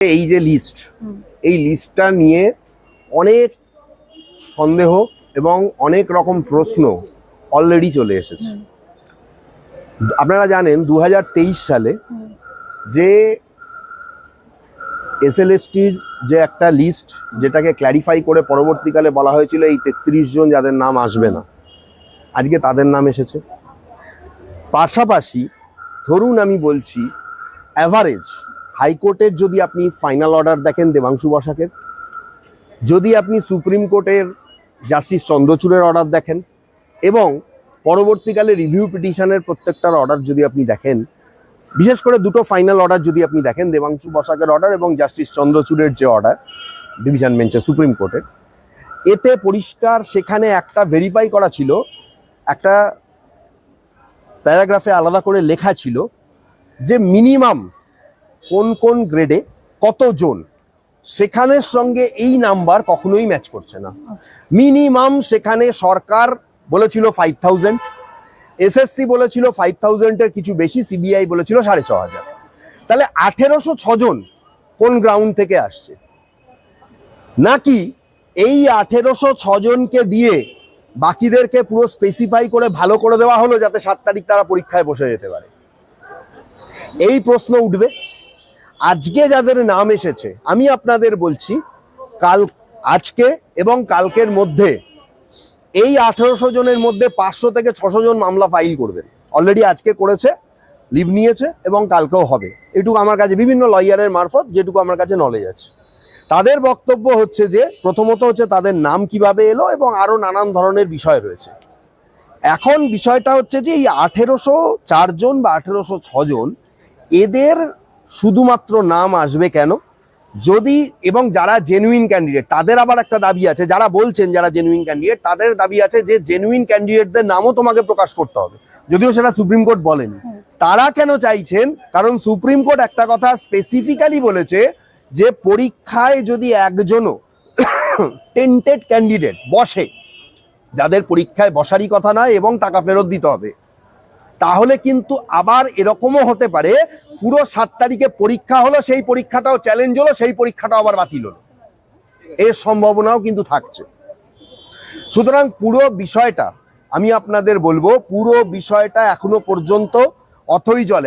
এই যে লিস্ট, এই লিস্টটা নিয়ে অনেক সন্দেহ এবং অনেক রকম প্রশ্ন অলরেডি চলে এসেছে। আপনারা জানেন 2023 সালে যে এসএলএসটির যে একটা লিস্ট, যেটাকে ক্ল্যারিফাই করে পরবর্তীকালে বলা হয়েছিল এই 33 জন যাদের নাম আসবে না, আজকে তাদের নাম এসেছে। পাশাপাশি ধরুন আমি বলছি অ্যাভারেজ হাইকোর্টের যদি আপনি ফাইনাল অর্ডার দেখেন দেবাংশু বসাকের, যদি আপনি সুপ্রিম কোর্টের জাস্টিস চন্দ্রচূড়ের অর্ডার দেখেন এবং পরবর্তীকালে রিভিউ পিটিশনের প্রত্যেকটার অর্ডার যদি আপনি দেখেন, বিশেষ করে দুটো ফাইনাল অর্ডার যদি আপনি দেখেন, দেবাংশু বসাকের অর্ডার এবং জাস্টিস চন্দ্রচূড়ের যে অর্ডার ডিভিশন বেঞ্চে সুপ্রিম কোর্টের, এতে পরিষ্কার সেখানে একটা ভেরিফাই করা ছিল, একটা প্যারাগ্রাফে আলাদা করে লেখা ছিল যে মিনিমাম কোন কোন গ্রেডে কতজন, সেখানের সঙ্গে এই নাম্বার কখনোই ম্যাচ করছে না। মিনিমাম সেখানে সরকার বলেছিল 5000, এসএসসি বলেছিল 5000-এর কিছু বেশি, সিবিআই বলেছিল 6500। তাহলে 1806 জন কোন গ্রাউন্ড থেকে আসছে? নাকি এই 1806 জনকে দিয়ে বাকিদেরকে পুরো স্পেসিফাই করে ভালো করে দেওয়া হলো যাতে 7 তারিখ তারা পরীক্ষায় বসে যেতে পারে? এই প্রশ্ন উঠবে। আজকে যাদের নাম এসেছে আমি আপনাদের বলছি, আজকে এবং কালকের মধ্যে এই 1800 জনের মধ্যে 500 থেকে 600 জন মামলা ফাইল করবেন। অলরেডি আজকে করেছে, লিভ নিয়েছে এবং কালকেও হবে। এটুকু আমার কাছে বিভিন্ন লয়ারের মারফত যেটুকু আমার কাছে নলেজ আছে। তাদের বক্তব্য হচ্ছে যে প্রথমত হচ্ছে তাদের নাম কিভাবে এলো এবং আরো নানান ধরনের বিষয় রয়েছে। এখন বিষয়টা হচ্ছে যে এই 1804 জন বা 1806 জন, এদের শুধুমাত্র নাম আসবে কেন? যদি এবং যারা জেনুইন ক্যান্ডিডেট তাদের আবার একটা দাবি আছে, যারা বলছেন যারা জেনুইন ক্যান্ডিডেট তাদের দাবি আছে যে জেনুইন ক্যান্ডিডেটদের নামও তোমাকে প্রকাশ করতে হবে, যদিও সেটা সুপ্রিম কোর্ট বলেনি। তারা কেন চাইছেন? কারণ সুপ্রিম কোর্ট একটা কথা স্পেসিফিক্যালি বলেছে যে পরীক্ষায় যদি একজনও টেন্টেড ক্যান্ডিডেট বসে, যাদের পরীক্ষায় বসারই কথা নয় এবং টাকা ফেরত দিতে হবে, তাহলে কিন্তু আবার এরকমও হতে পারে পুরো 7 তারিখে পরীক্ষা হলো, সেই পরীক্ষাটাও চ্যালেঞ্জ হলো, সেই পরীক্ষাটাও আবার বাতিল হলো, এর সম্ভাবনাও কিন্তু থাকছে। সুতরাং পুরো বিষয়টা আমি আপনাদের বলবো, পুরো বিষয়টা এখনো পর্যন্ত অথই জলে।